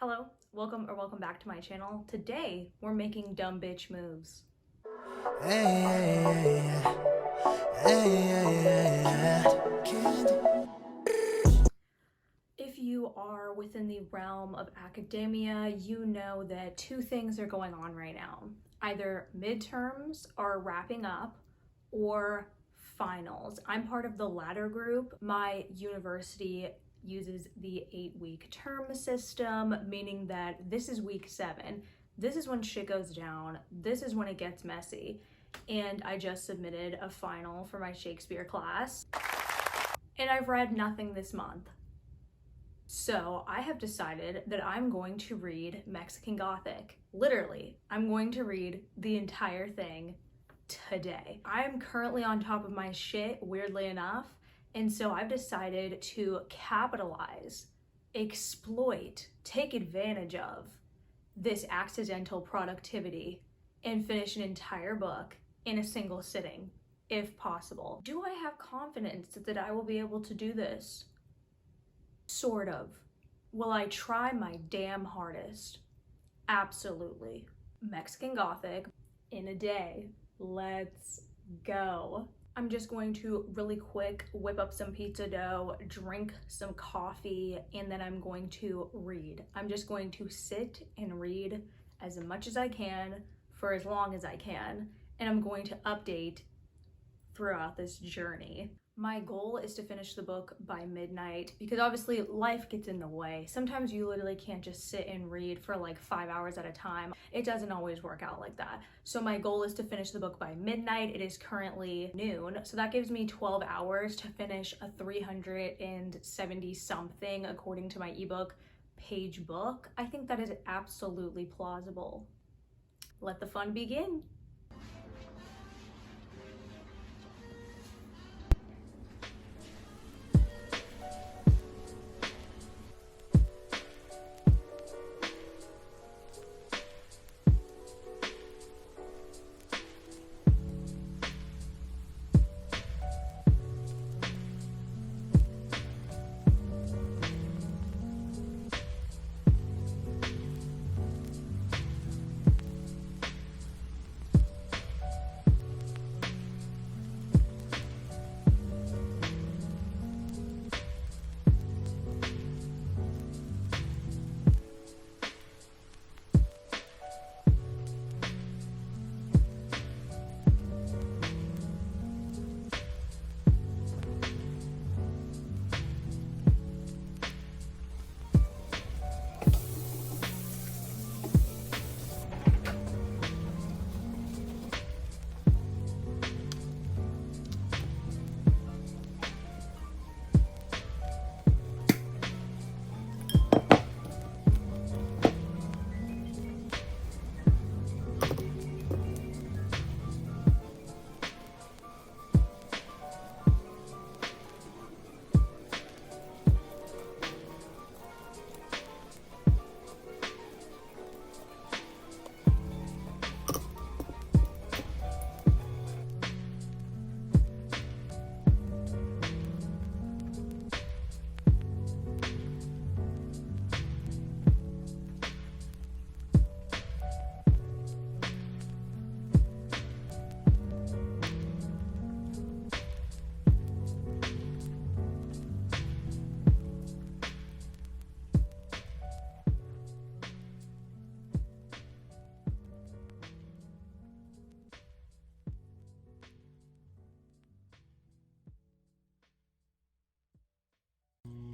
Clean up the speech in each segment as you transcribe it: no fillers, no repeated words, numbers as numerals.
Hello, welcome back to my channel. Today, we're making dumb bitch moves. If you are within the realm of academia, you know that two things are going on right now. Either midterms are wrapping up or finals. I'm part of the latter group. My university uses the 8-week term system, meaning that this is week 7. This is when shit goes down. This is when it gets messy. And I just submitted a final for my Shakespeare class. And I've read nothing this month. So I have decided that I'm going to read Mexican Gothic. Literally, I'm going to read the entire thing today. I'm currently on top of my shit, weirdly enough, and so I've decided to capitalize, exploit, take advantage of this accidental productivity and finish an entire book in a single sitting, if possible. Do I have confidence that I will be able to do this? Sort of. Will I try my damn hardest? Absolutely. Mexican Gothic in a day. Let's go. I'm just going to really quick whip up some pizza dough, drink some coffee, and then I'm going to read. I'm just going to sit and read as much as I can for as long as I can, and I'm going to update throughout this journey. My goal is to finish the book by midnight because obviously life gets in the way. Sometimes you literally can't just sit and read for like 5 hours at a time. It doesn't always work out like that. So my goal is to finish the book by midnight. It is currently noon. So that gives me 12 hours to finish a 370 something according to my ebook page book. I think that is absolutely plausible. Let the fun begin.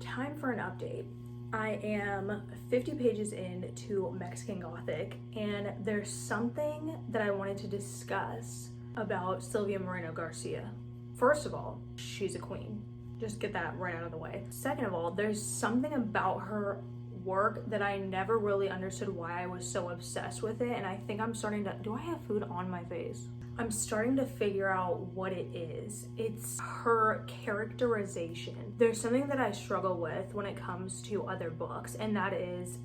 Time for an update. I am 50 pages into Mexican Gothic, and there's something that I wanted to discuss about Sylvia Moreno-Garcia. First of all, she's a queen. Just get that right out of the way. Second of all, there's something about her work that I never really understood why I was so obsessed with it, and I think I'm starting to... Do I have food on my face? I'm starting to figure out what it is. It's her characterization. There's something that I struggle with when it comes to other books, and that is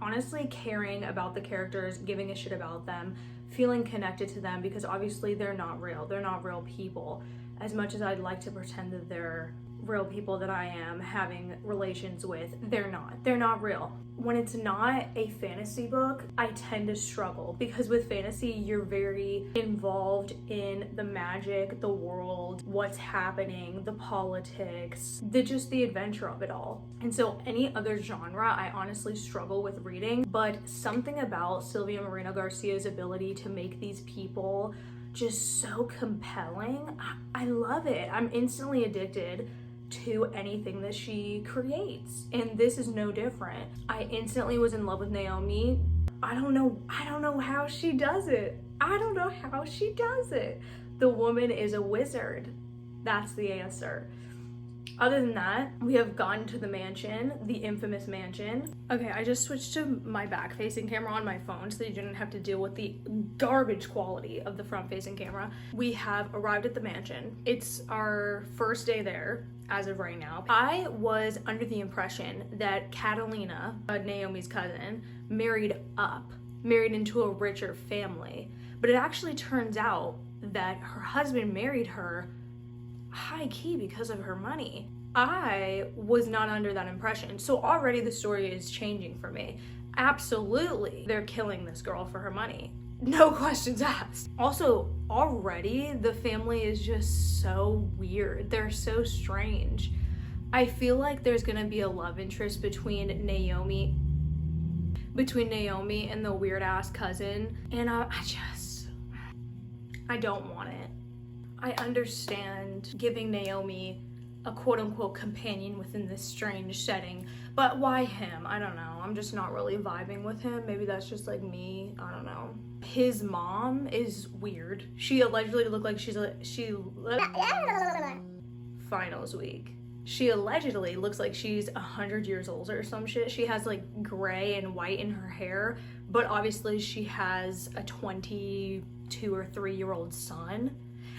honestly caring about the characters, giving a shit about them, feeling connected to them, because obviously they're not real. They're not real people. As much as I'd like to pretend that they're real people that I am having relations with. They're not real. When it's not a fantasy book, I tend to struggle because with fantasy, you're very involved in the magic, the world, what's happening, the politics, just the adventure of it all. And so any other genre, I honestly struggle with reading, but something about Sylvia Moreno-Garcia's ability to make these people just so compelling, I love it. I'm instantly addicted to anything that she creates, and this is no different. I instantly was in love with Naomi. I don't know how she does it. The woman is a wizard. That's the answer. Other than that, we have gotten to the mansion, the infamous mansion. Okay, I just switched to my back-facing camera on my phone so that you didn't have to deal with the garbage quality of the front-facing camera. We have arrived at the mansion. It's our first day there, as of right now. I was under the impression that Catalina, Naomi's cousin, married into a richer family. But it actually turns out that her husband married her high-key because of her money. I was not under that impression. So already the story is changing for me. Absolutely, they're killing this girl for her money. No questions asked. Also, already the family is just so weird. They're so strange. I feel like there's gonna be a love interest between Naomi and the weird-ass cousin, and I don't want it. I understand giving Naomi a quote-unquote companion within this strange setting, but why him? I don't know. I'm just not really vibing with him. Maybe that's just like me. I don't know. His mom is weird. She allegedly looked like finals week. She allegedly looks like she's 100 years old or some shit. She has like gray and white in her hair, but obviously she has a 22 or 3-year-old son.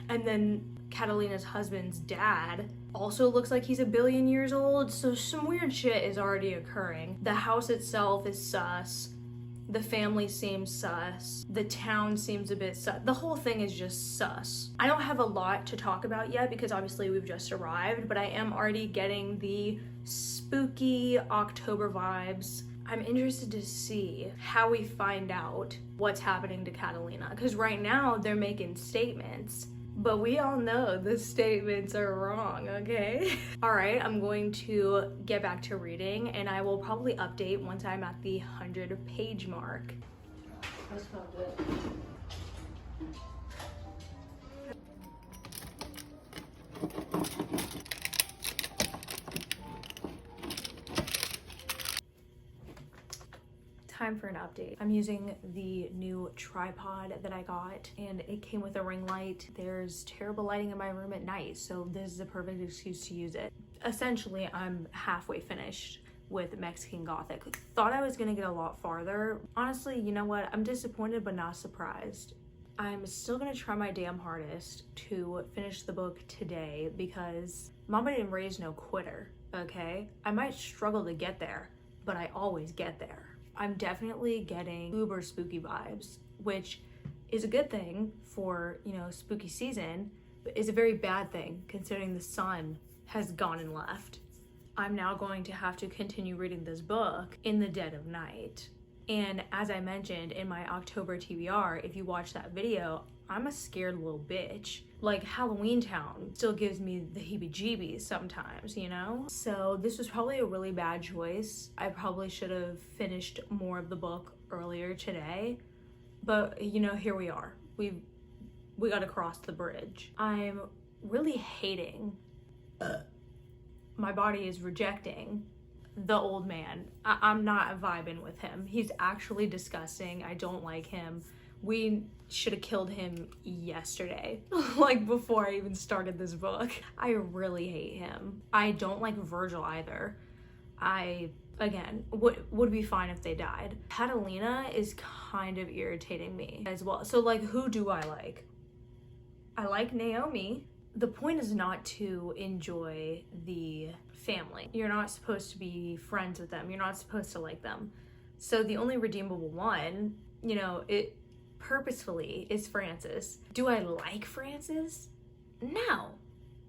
And then Catalina's husband's dad also looks like he's 1 billion years old, so some weird shit is already occurring. The house itself is sus. The family seems sus. The town seems a bit sus. The whole thing is just sus. I don't have a lot to talk about yet because obviously we've just arrived, but I am already getting the spooky October vibes. I'm interested to see how we find out what's happening to Catalina, because right now they're making statements, but we all know the statements are wrong, okay? All right, I'm going to get back to reading, and I will probably update once I'm at the 100-page mark. That's not good. Time for an update. I'm using the new tripod that I got, and it came with a ring light. There's terrible lighting in my room at night, so this is a perfect excuse to use it. Essentially, I'm halfway finished with Mexican Gothic. Thought I was gonna get a lot farther. Honestly, you know what? I'm disappointed but not surprised. I'm still gonna try my damn hardest to finish the book today because Mama didn't raise no quitter, okay? I might struggle to get there, but I always get there. I'm definitely getting uber spooky vibes, which is a good thing for, you know, spooky season, but is a very bad thing considering the sun has gone and left. I'm now going to have to continue reading this book in the dead of night. And as I mentioned in my October TBR, if you watch that video, I'm a scared little bitch. Like, Halloween Town still gives me the heebie-jeebies sometimes, you know? So this was probably a really bad choice. I probably should have finished more of the book earlier today, but you know, here we are. We got to cross the bridge. I'm really hating, my body is rejecting the old man. I'm not vibing with him. He's actually disgusting. I don't like him. We should have killed him yesterday, like before I even started this book. I really hate him. I don't like Virgil either. Again, would be fine if they died. Catalina is kind of irritating me as well. So like, who do I like? I like Naomi. The point is not to enjoy the family. You're not supposed to be friends with them. You're not supposed to like them. So the only redeemable one, you know, it purposefully is Francis. Do I like Francis? No.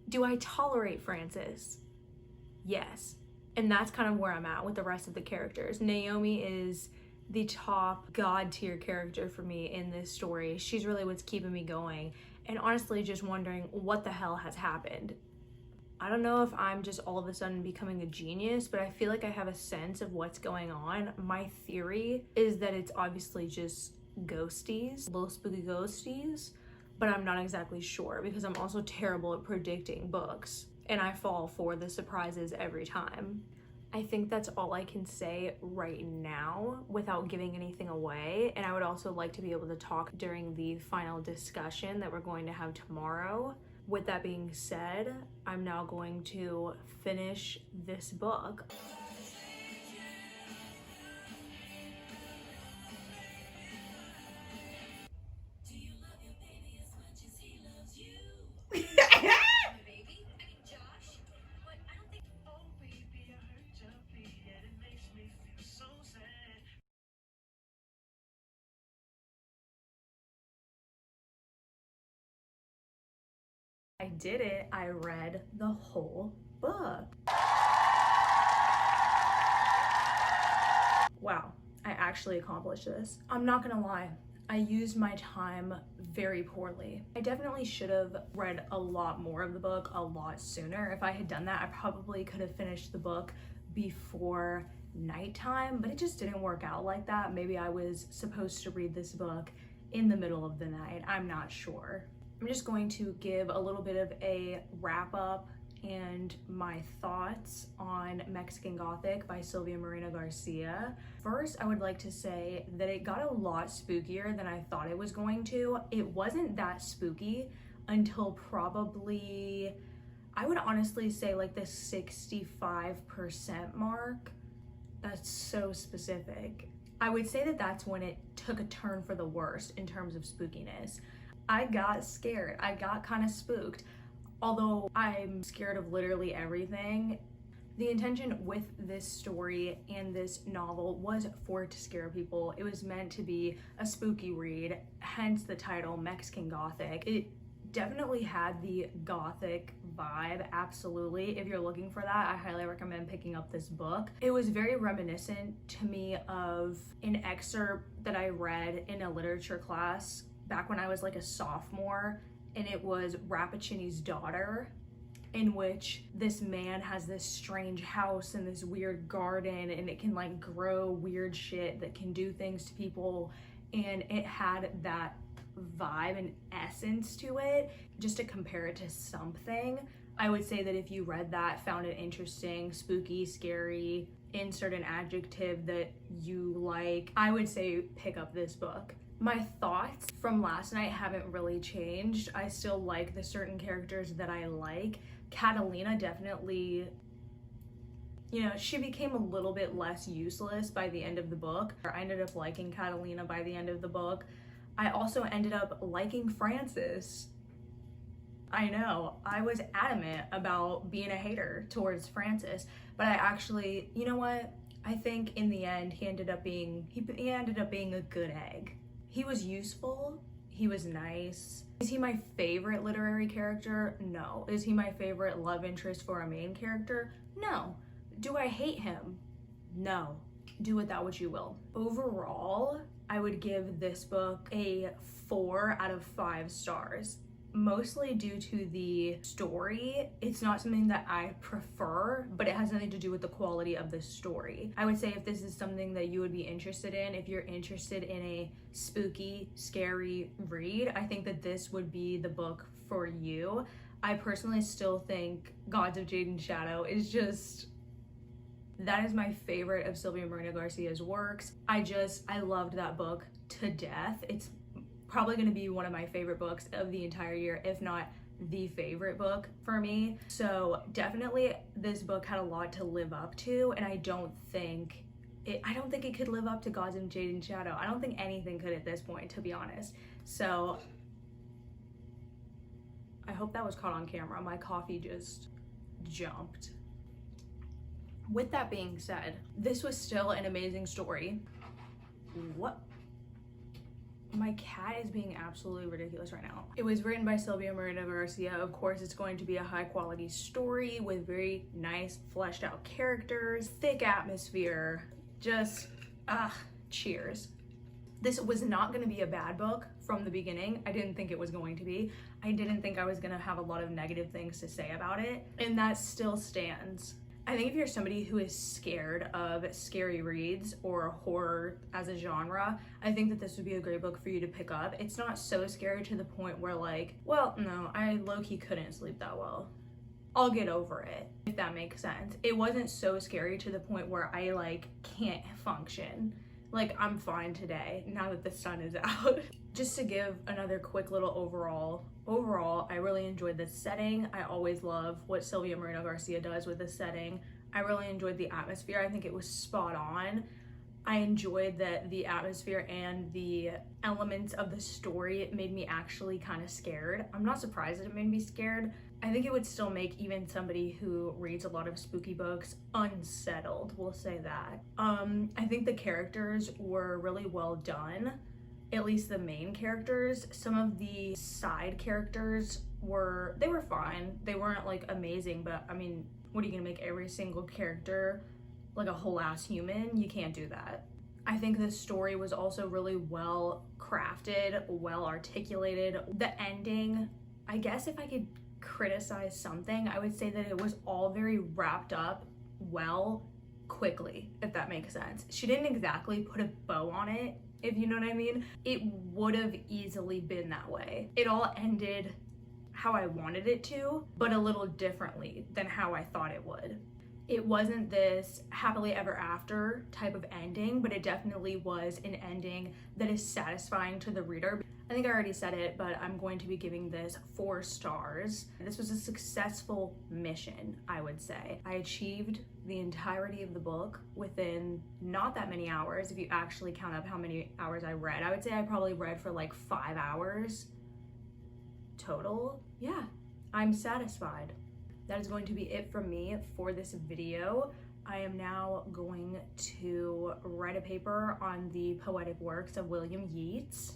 Do I tolerate Francis? Yes. And that's kind of where I'm at with the rest of the characters. Naomi is the top god tier character for me in this story. She's really what's keeping me going. And honestly, just wondering what the hell has happened. I don't know if I'm just all of a sudden becoming a genius, but I feel like I have a sense of what's going on. My theory is that it's obviously just ghosties, little spooky ghosties, but I'm not exactly sure because I'm also terrible at predicting books and I fall for the surprises every time. I think that's all I can say right now without giving anything away. And I would also like to be able to talk during the final discussion that we're going to have tomorrow. With that being said, I'm now going to finish this book. I did it. I read the whole book. Wow, I actually accomplished this. I'm not gonna lie, I used my time very poorly. I definitely should have read a lot more of the book a lot sooner. If I had done that, I probably could have finished the book before nighttime, but it just didn't work out like that. Maybe I was supposed to read this book in the middle of the night. I'm not sure. I'm just going to give a little bit of a wrap up and my thoughts on Mexican Gothic by Sylvia Moreno-Garcia. First, I would like to say that it got a lot spookier than I thought it was going to. It wasn't that spooky until probably, I would honestly say like the 65% mark. That's so specific. I would say that that's when it took a turn for the worst in terms of spookiness. I got scared. I got kind of spooked. Although I'm scared of literally everything, the intention with this story and this novel was for it to scare people. It was meant to be a spooky read, hence the title Mexican Gothic. It definitely had the Gothic vibe, absolutely. If you're looking for that, I highly recommend picking up this book. It was very reminiscent to me of an excerpt that I read in a literature class back when I was like a sophomore, and it was Rappaccini's Daughter, in which this man has this strange house and this weird garden, and it can like grow weird shit that can do things to people, and it had that vibe and essence to it. Just to compare it to something, I would say that if you read that, found it interesting, spooky, scary, insert an adjective that you like, I would say pick up this book. My thoughts from last night haven't really changed. I still like the certain characters that I like. Catalina definitely, you know, she became a little bit less useless by the end of the book. I ended up liking Catalina by the end of the book. I also ended up liking Francis. I know, I was adamant about being a hater towards Francis, but I actually, you know what? I think in the end he ended up being a good egg. He was useful, he was nice. Is he my favorite literary character? No. Is he my favorite love interest for a main character? No. Do I hate him? No. Do with that what you will. Overall, I would give this book a 4 out of 5 stars. Mostly due to the story. It's not something that I prefer, but it has nothing to do with the quality of the story. I would say if this is something that you would be interested in, if you're interested in a spooky, scary read, I think that this would be the book for you. I personally still think Gods of Jade and Shadow is just, that is my favorite of Sylvia Moreno-Garcia's works. I loved that book to death. It's probably going to be one of my favorite books of the entire year, if not the favorite book for me. So definitely this book had a lot to live up to, and I don't think it could live up to Gods of Jade and Shadow. I don't think anything could at this point, to be honest. So I hope that was caught on camera. My coffee just jumped. With that being said, this was still an amazing story. What? My cat is being absolutely ridiculous right now. It was written by Moreno-Garcia. Of course, it's going to be a high quality story with very nice fleshed out characters, thick atmosphere, just, cheers. This was not going to be a bad book from the beginning. I didn't think it was going to be. I didn't think I was going to have a lot of negative things to say about it, and that still stands. I think if you're somebody who is scared of scary reads or horror as a genre, I think that this would be a great book for you to pick up. It's not so scary to the point where like, well, no, I low-key couldn't sleep that well. I'll get over it, if that makes sense. It wasn't so scary to the point where I like can't function. Like, I'm fine today now that the sun is out. Just to give another quick little overall, I really enjoyed this setting. I always love what Silvia Moreno-Garcia does with this setting. I really enjoyed the atmosphere. I think it was spot on. I enjoyed that the atmosphere and the elements of the story, it made me actually kind of scared. I'm not surprised that it made me scared. I think it would still make even somebody who reads a lot of spooky books unsettled, we'll say that. I think the characters were really well done, at least the main characters. Some of the side characters were fine. They weren't like amazing, but I mean, what are you gonna make every single character like a whole ass human? You can't do that. I think the story was also really well crafted, well articulated. The ending, I guess if I could criticize something, I would say that it was all very wrapped up well, quickly, if that makes sense. She didn't exactly put a bow on it, if you know what I mean. It would have easily been that way. It all ended how I wanted it to, but a little differently than how I thought it would. It wasn't this happily ever after type of ending, but it definitely was an ending that is satisfying to the reader. I think I already said it, but I'm going to be giving this 4 stars. This was a successful mission, I would say. I achieved the entirety of the book within not that many hours. If you actually count up how many hours I read, I would say I probably read for like 5 hours total. Yeah, I'm satisfied. That is going to be it from me for this video. I am now going to write a paper on the poetic works of William Yeats.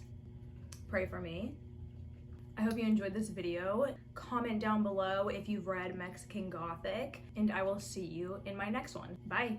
Pray for me. I hope you enjoyed this video. Comment down below if you've read Mexican Gothic, and I will see you in my next one. Bye.